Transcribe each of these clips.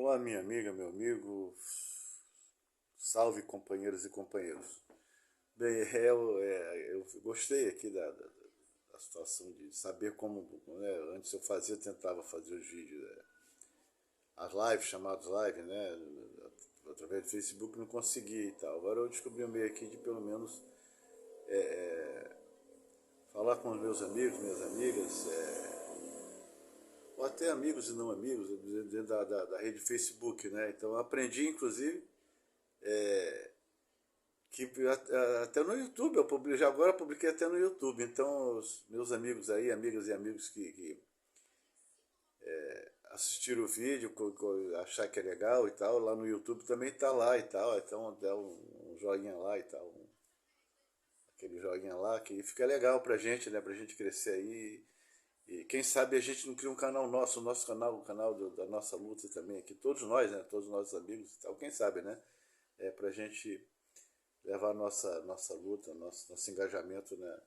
Olá, minha amiga, meu amigo, salve companheiros e companheiros. Bem, eu gostei aqui da situação de saber como, né, antes eu tentava fazer os vídeos, as lives, chamadas live, né, através do Facebook, não conseguia e tal. Agora eu descobri um meio aqui de pelo menos falar com os meus amigos, minhas amigas, ou até amigos e não amigos, dentro da rede Facebook, né? Então eu aprendi, inclusive, que até no YouTube, já agora eu publiquei até no YouTube. Então, os meus amigos aí, amigas e amigos que assistiram o vídeo, achar que é legal e tal, lá no YouTube também tá lá e tal. Então, dá um joinha lá e tal, aquele joinha lá que fica legal pra gente, né? Pra gente crescer aí. E quem sabe a gente não cria um canal nosso, o nosso canal, o canal da nossa luta também aqui, todos nós, né? Todos os nossos amigos e tal, quem sabe, né? Pra gente levar a nossa luta, nosso engajamento, né,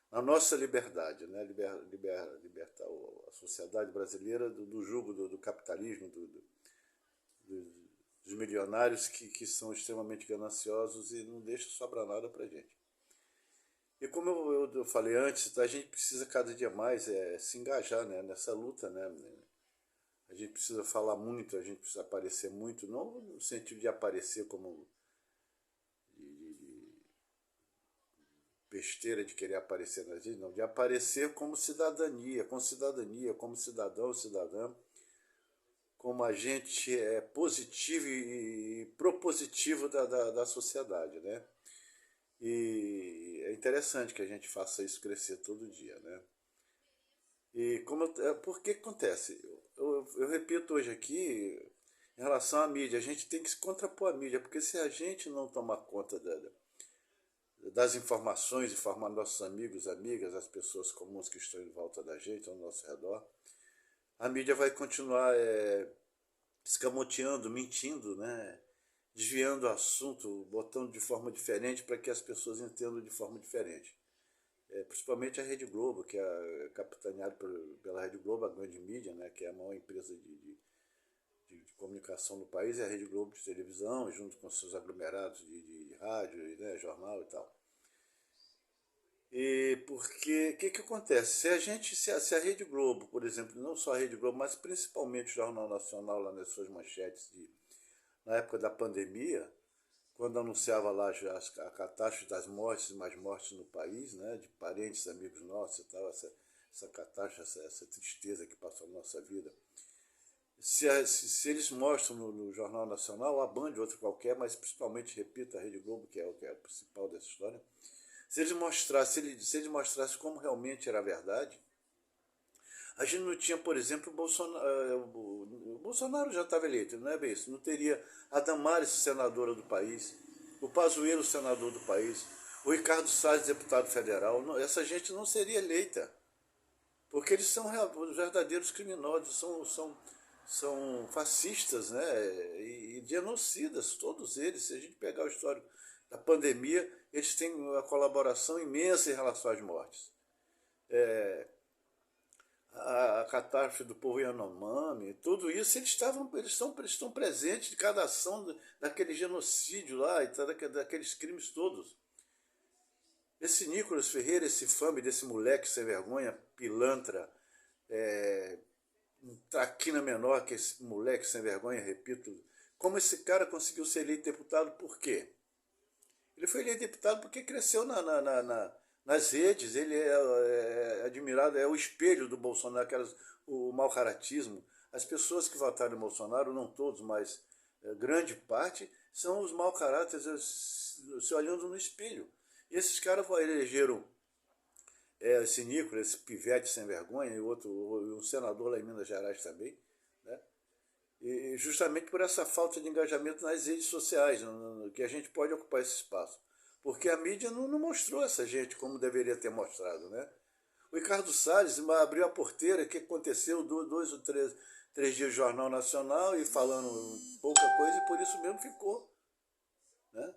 na nossa liberdade, né, libertar a sociedade brasileira do jugo do capitalismo, dos milionários que são extremamente gananciosos e não deixam sobrar nada para gente. E como eu falei antes, a gente precisa cada dia mais se engajar, né, nessa luta, né. A gente precisa falar muito, a gente precisa aparecer muito, não no sentido de aparecer como besteira de querer aparecer na gente, não, de aparecer como cidadania, como cidadão, cidadã, como agente positivo e propositivo da sociedade, né? E é interessante que a gente faça isso crescer todo dia, né? E por que acontece? Eu repito hoje aqui, em relação à mídia, a gente tem que se contrapor à mídia, porque se a gente não tomar conta das informações, informar nossos amigos, amigas, as pessoas comuns que estão em volta da gente, ao nosso redor, a mídia vai continuar escamoteando, mentindo, né? Desviando o assunto, botando de forma diferente para que as pessoas entendam de forma diferente. Principalmente a Rede Globo, que é capitaneada pela Rede Globo, a grande mídia, né? Que é a maior empresa de comunicação no país, é a Rede Globo de televisão, junto com seus aglomerados de rádio, né? Jornal e tal. E porque, o que acontece? Se a Rede Globo, por exemplo, não só a Rede Globo, mas principalmente o Jornal Nacional, lá nas suas manchetes, na época da pandemia, quando anunciava lá a catástrofe das mortes e mais mortes no país, né, de parentes, amigos nossos e tal, essa catástrofe, essa tristeza que passou na nossa vida. Se eles mostram no Jornal Nacional, a Band, outra qualquer, mas principalmente, repito, a Rede Globo, que é o principal dessa história, se eles mostrassem como realmente era a verdade, a gente não tinha, por exemplo, o Bolsonaro já estava eleito, não é bem isso? Não teria a Damares, senadora do país, o Pazuello, senador do país, o Ricardo Salles, deputado federal. Não, essa gente não seria eleita, porque eles são verdadeiros criminosos, são fascistas, né? E genocidas, todos eles. Se a gente pegar o histórico da pandemia, eles têm uma colaboração imensa em relação às mortes. A catástrofe do povo Yanomami, tudo isso, eles estão presentes de cada ação daquele genocídio lá, e daqueles crimes todos. Esse Nicolas Ferreira, esse infame desse moleque sem vergonha, pilantra, um traquina menor que esse moleque sem vergonha, repito, como esse cara conseguiu ser eleito deputado, por quê? Ele foi eleito deputado porque cresceu nas redes, ele é admirado, é o espelho do Bolsonaro, o mau caratismo. As pessoas que votaram em Bolsonaro, não todos, mas grande parte, são os mau caráteres se olhando no espelho. E esses caras elegeram esse Nicolas, esse pivete sem vergonha, e um senador lá em Minas Gerais também, né? E justamente por essa falta de engajamento nas redes sociais, que a gente pode ocupar esse espaço. Porque a mídia não mostrou essa gente como deveria ter mostrado, né? O Ricardo Salles abriu a porteira, o que aconteceu, 2 ou 3 dias de Jornal Nacional e falando pouca coisa, e por isso mesmo ficou, né?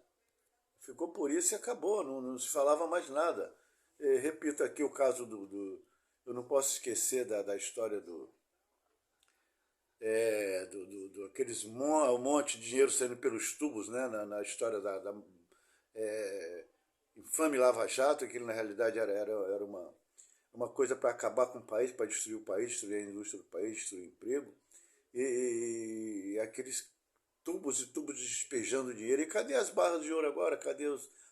Ficou por isso e acabou, não se falava mais nada. Repito aqui o caso eu não posso esquecer da história aqueles um monte de dinheiro saindo pelos tubos, né, na história da infame Lava Jato, que na realidade era uma coisa para acabar com o país, para destruir o país, destruir a indústria do país, destruir o emprego, e aqueles tubos e tubos despejando dinheiro. E cadê as barras de ouro agora? Cadê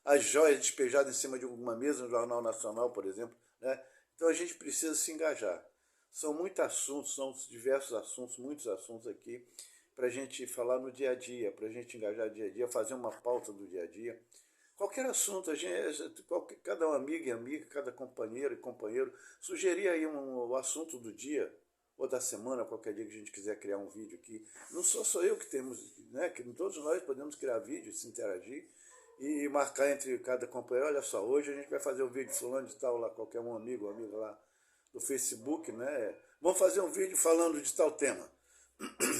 as joias despejadas em cima de alguma mesa no Jornal Nacional, por exemplo? Né? Então a gente precisa se engajar. São muitos assuntos, são diversos assuntos, muitos assuntos aqui para a gente falar no dia a dia, para a gente engajar no dia a dia, fazer uma pauta do dia a dia. Qualquer assunto, cada amiga e amiga, cada companheiro e companheiro, sugerir aí o assunto do dia ou da semana, qualquer dia que a gente quiser criar um vídeo aqui. Não sou só eu que temos, né? Que todos nós podemos criar vídeos, se interagir e marcar entre cada companheiro. Olha só, hoje a gente vai fazer um vídeo fulano de tal lá, qualquer um amigo ou amiga lá do Facebook, né? Vamos fazer um vídeo falando de tal tema.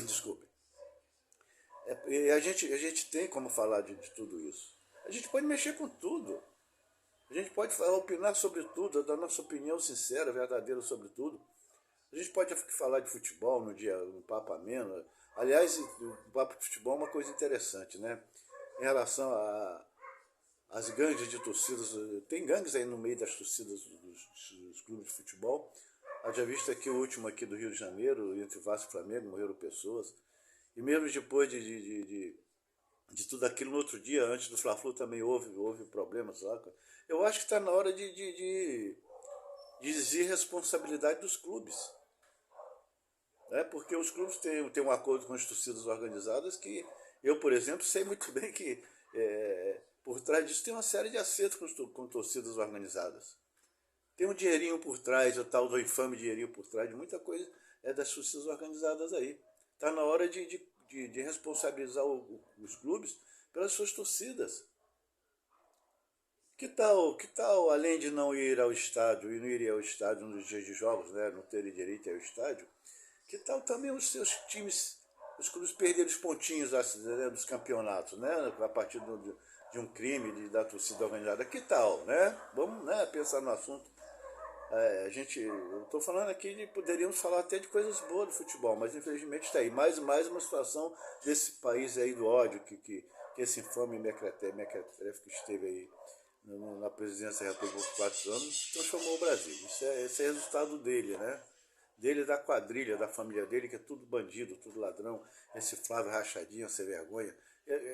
Desculpe. E a gente tem como falar de tudo isso. A gente pode mexer com tudo. A gente pode opinar sobre tudo, dar nossa opinião sincera, verdadeira sobre tudo. A gente pode falar de futebol no Papo Ameno. Aliás, o Papo de Futebol é uma coisa interessante, né? Em relação às gangues de torcidas, tem gangues aí no meio das torcidas dos clubes de futebol. Haja visto aqui o último aqui do Rio de Janeiro, entre Vasco e Flamengo, morreram pessoas. E mesmo depois de tudo aquilo, no outro dia, antes do Fla-Flu, também houve problemas lá. Eu acho que está na hora de exigir responsabilidade dos clubes. Né? Porque os clubes têm um acordo com as torcidas organizadas que eu, por exemplo, sei muito bem que por trás disso tem uma série de acertos com torcidas organizadas. Tem um dinheirinho por trás, o tal do infame dinheirinho por trás de muita coisa das torcidas organizadas aí. Está na hora de responsabilizar os clubes pelas suas torcidas. Que tal, além de não ir ao estádio e não ir ao estádio nos dias de jogos, né, não terem direito ao estádio, que tal também os seus times, os clubes perderem os pontinhos dos campeonatos, né, a partir de um crime da torcida organizada? Que tal, né? Vamos, né, pensar no assunto. Eu estou falando aqui poderíamos falar até de coisas boas do futebol, mas infelizmente está aí mais uma situação desse país aí do ódio que esse infame mequetrefe que esteve aí na presidência da República por 4 anos transformou o Brasil. Esse é resultado dele, né? Dele, da quadrilha, da família dele, que é tudo bandido, tudo ladrão, esse Flávio Rachadinho, sem vergonha.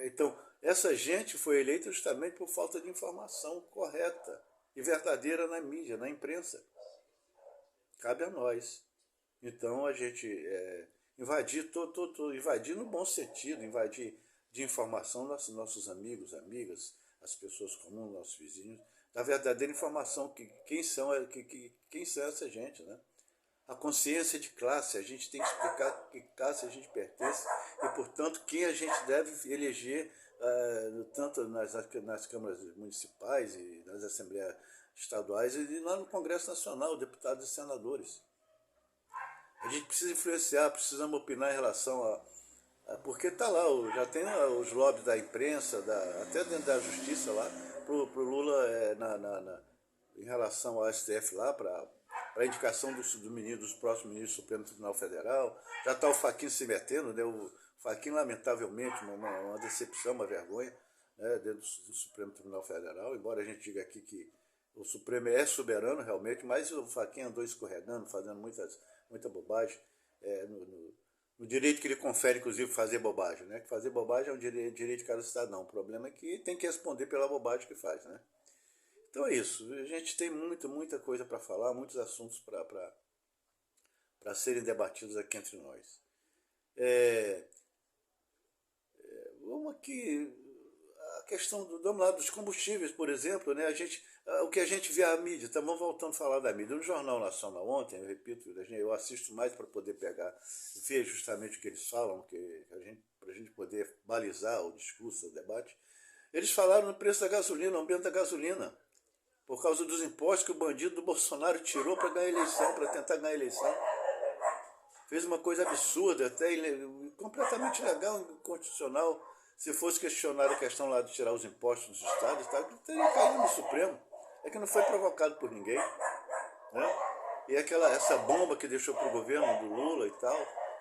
Então, essa gente foi eleita justamente por falta de informação correta e verdadeira na mídia, na imprensa. Cabe a nós. Então a gente invadir no bom sentido, invadir de informação nossos amigos, amigas, as pessoas comuns, nossos vizinhos, da verdadeira informação quem são essa gente, né? A consciência de classe, a gente tem que explicar que classe a gente pertence e, portanto, quem a gente deve eleger tanto nas câmaras municipais e nas assembleias estaduais e lá no Congresso Nacional, deputados e senadores. A gente precisa influenciar, precisamos opinar em relação porque está lá, já tem os lobbies da imprensa, até dentro da justiça lá, pro Lula em relação ao STF lá, para a indicação dos próximos ministros do Supremo Tribunal Federal. Já está o Fachin se metendo, né? O Fachin, lamentavelmente, uma decepção, uma vergonha, né, dentro do Supremo Tribunal Federal, embora a gente diga aqui que o Supremo é soberano realmente, mas o Fachin andou escorregando, fazendo muita bobagem no direito que ele confere, inclusive, fazer bobagem. Né? Que fazer bobagem é um direito de cada cidadão. O problema é que tem que responder pela bobagem que faz. Né? Então é isso. A gente tem muita coisa para falar, muitos assuntos para serem debatidos aqui entre nós. Vamos aqui, a questão vamos lá, dos combustíveis, por exemplo, né? O que a gente vê a mídia, estamos voltando a falar da mídia. No Jornal Nacional ontem, eu repito, eu assisto mais para poder ver justamente o que eles falam, para a gente poder balizar o discurso, o debate. Eles falaram no preço da gasolina, aumento da gasolina, por causa dos impostos que o bandido do Bolsonaro tirou para ganhar eleição, para tentar ganhar eleição. Fez uma coisa absurda, até completamente ilegal, inconstitucional. Se fosse questionar a questão lá de tirar os impostos dos estados, teria caído no Supremo. É que não foi provocado por ninguém. Né? E essa bomba que deixou para o governo do Lula e tal,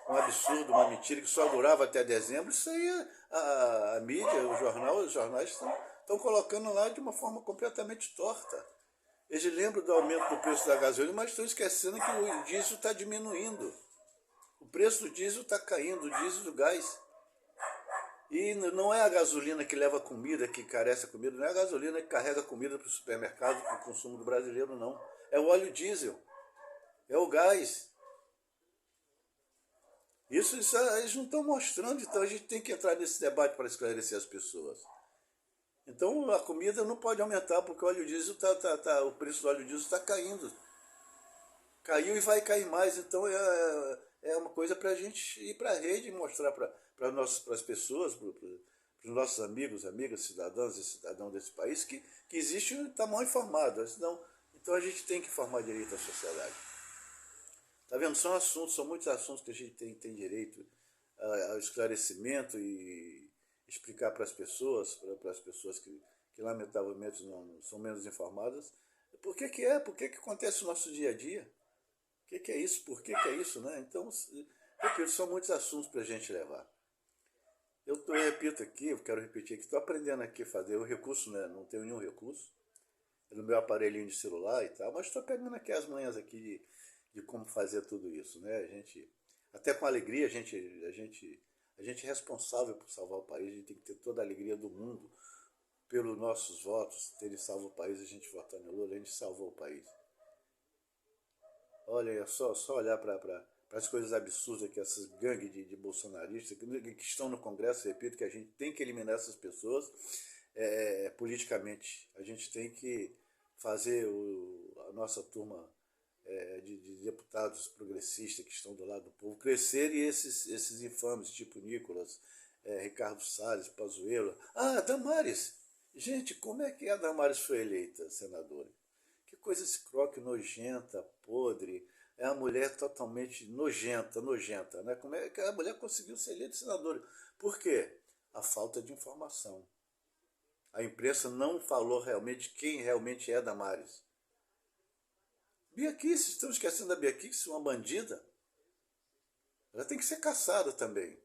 um absurdo, uma mentira que só durava até dezembro, isso aí a mídia, o jornal, os jornais estão colocando lá de uma forma completamente torta. Eles lembram do aumento do preço da gasolina, mas estão esquecendo que o diesel está diminuindo. O preço do diesel está caindo, o diesel do gás. E não é a gasolina que leva comida, que encarece a comida, não é a gasolina que carrega comida para o supermercado, para o consumo do brasileiro, não. É o óleo diesel, é o gás. Isso eles não estão mostrando, então a gente tem que entrar nesse debate para esclarecer as pessoas. Então a comida não pode aumentar, porque o óleo diesel o preço do óleo diesel está caindo. Caiu e vai cair mais, então é uma coisa para a gente ir para a rede e mostrar para as pessoas, para os nossos amigos, amigas, cidadãs e cidadãos desse país, que existe um está mal informado. Senão, então a gente tem que informar direito a sociedade. Tá vendo? São muitos assuntos que a gente tem direito ao esclarecimento e explicar para as pessoas que lamentavelmente não são menos informadas, por que é, por que acontece no nosso dia a dia. O que é isso? Por que é isso? Né? Então, repito, são muitos assuntos para a gente levar. Eu repito aqui, eu quero repetir aqui, estou aprendendo aqui a fazer o recurso, né? Não tenho nenhum recurso, é no meu aparelhinho de celular e tal, mas estou pegando aqui as manhas aqui de como fazer tudo isso. Né? A gente, até com alegria, a gente é responsável por salvar o país, a gente tem que ter toda a alegria do mundo pelos nossos votos, terem salvo o país, a gente votar no Lula, a gente salvou o país. Olha, é só olhar para as coisas absurdas que essas gangues de bolsonaristas que estão no Congresso, repito, que a gente tem que eliminar essas pessoas politicamente. A gente tem que fazer a nossa turma de deputados progressistas que estão do lado do povo crescer e esses infames, tipo Nicolas, Ricardo Salles, Pazuello. Ah, Damares! Gente, como é que a Damares foi eleita senadora? Que coisa escroque, nojenta, podre. É uma mulher totalmente nojenta, né? Como é que a mulher conseguiu ser eleita senadora? Por quê? A falta de informação. A imprensa não falou realmente quem realmente é Damares. Bia Kicis, estão esquecendo da Bia Kicis, uma bandida? Ela tem que ser caçada também.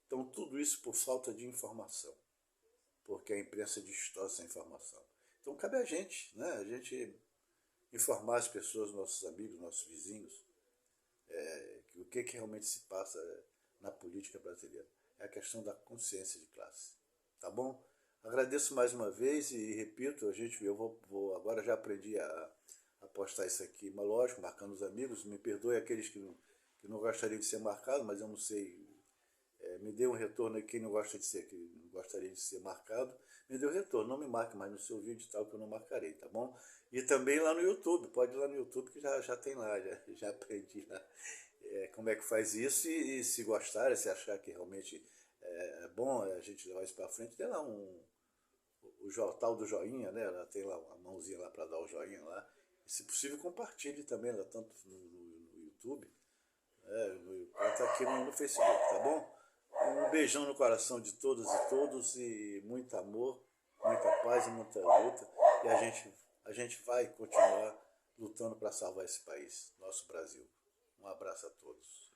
Então tudo isso por falta de informação. Porque a imprensa distorce a informação. Então cabe a gente, né? A gente informar as pessoas, nossos amigos, nossos vizinhos, o que realmente se passa na política brasileira. É a questão da consciência de classe. Tá bom? Agradeço mais uma vez e repito, eu vou agora já aprendi a postar isso aqui, mas lógico, marcando os amigos, me perdoe aqueles que não gostariam de ser marcados, mas eu não sei, me dê um retorno aí, quem não gosta de ser, que não gostaria de ser marcado, me dê um retorno, não me marque mais no seu vídeo e tal, que eu não marcarei, tá bom? E também lá no YouTube, pode ir lá no YouTube que já tem lá, já aprendi lá como é que faz isso e se gostar, se achar que realmente é bom a gente levar isso para frente, tem lá o tal do joinha, né? Ela tem lá uma mãozinha lá para dar o joinha lá. E, se possível, compartilhe também, lá, tanto no YouTube, quanto aqui no Facebook, tá bom? Um beijão no coração de todas e todos e muito amor, muita paz e muita luta. E a gente vai continuar lutando para salvar esse país, nosso Brasil. Um abraço a todos.